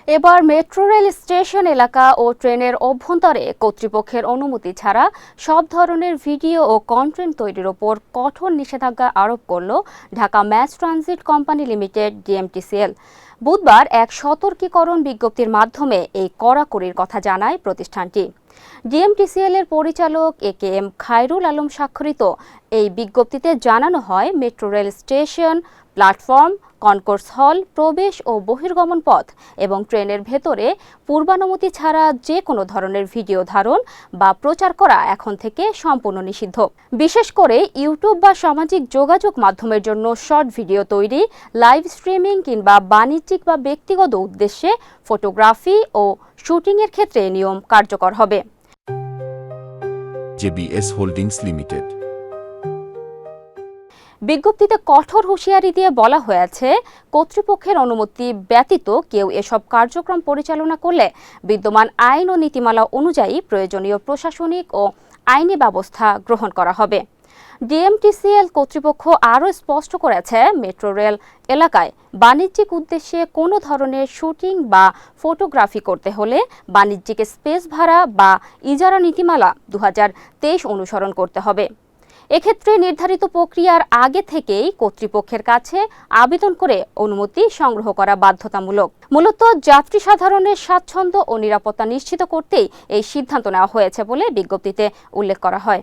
এবার metro rail station এলাকা ও ট্রেনের অভ্যন্তরে কর্তৃপক্ষের অনুমতি ছাড়া সব ধরনের ভিডিও ও কন্টেন্ট তৈরির ওপর কঠোর নিষেধাজ্ঞা আরোপ করল Dhaka mass transit company limited DMTCL. বুধবার এক সতর্কীকরণ বিজ্ঞপ্তির মাধ্যমে এই কড়াকড়ির কথা জানায় প্রতিষ্ঠানটি। ডিএমটিসিএল এর পরিচালক একেএম খায়রুল আলম স্বাক্ষরিত এই বিজ্ঞপ্তিতে জানানো হয়, metro rail station, platform, concourse হল, প্রবেশ ও বহির্গমন পথ এবং ট্রেনের ভেতরে পূর্বানুমতি ছাড়া যে কোনো ধরনের ভিডিও ধারণ বা প্রচার করা এখন থেকে সম্পূর্ণ নিষিদ্ধ। বিশেষ করে ইউটিউব বা সামাজিক যোগাযোগ মাধ্যমের জন্য শর্ট ভিডিও তৈরি, লাইভ স্ট্রিমিং কিংবা বাণিজ্যিক বা ব্যক্তিগত উদ্দেশ্যে ফটোগ্রাফি ও শুটিংয়ের ক্ষেত্রে নিয়ম কার্যকর হবে। JBS holdings limited. বিজ্ঞপ্তিতে কঠোর হুঁশিয়ারি দিয়ে বলা হয়েছে, কর্তৃপক্ষের অনুমতি ব্যতীত কেউ এসব কার্যক্রম পরিচালনা করলে বিদ্যমান আইন ও নীতিমালা অনুযায়ী প্রয়োজনীয় প্রশাসনিক ও আইনি ব্যবস্থা গ্রহণ করা হবে। ডিএমটিসিএল কর্তৃপক্ষ আরও স্পষ্ট করেছে, মেট্রো রেল এলাকায় বাণিজ্যিক উদ্দেশ্যে কোনো ধরনের শুটিং বা ফটোগ্রাফি করতে হলে বাণিজ্যিক স্পেস ভাড়া বা ইজারা নীতিমালা 2023 অনুসরণ করতে হবে। এক্ষেত্রে নির্ধারিত প্রক্রিয়ার আগে থেকেই কর্তৃপক্ষের কাছে আবেদন করে অনুমতি সংগ্রহ করা বাধ্যতামূলক। মূলত যাত্রী সাধারণের স্বাচ্ছন্দ্য ও নিরাপত্তা নিশ্চিত করতেই এই সিদ্ধান্ত নেওয়া হয়েছে বলে বিজ্ঞপ্তিতে উল্লেখ করা হয়।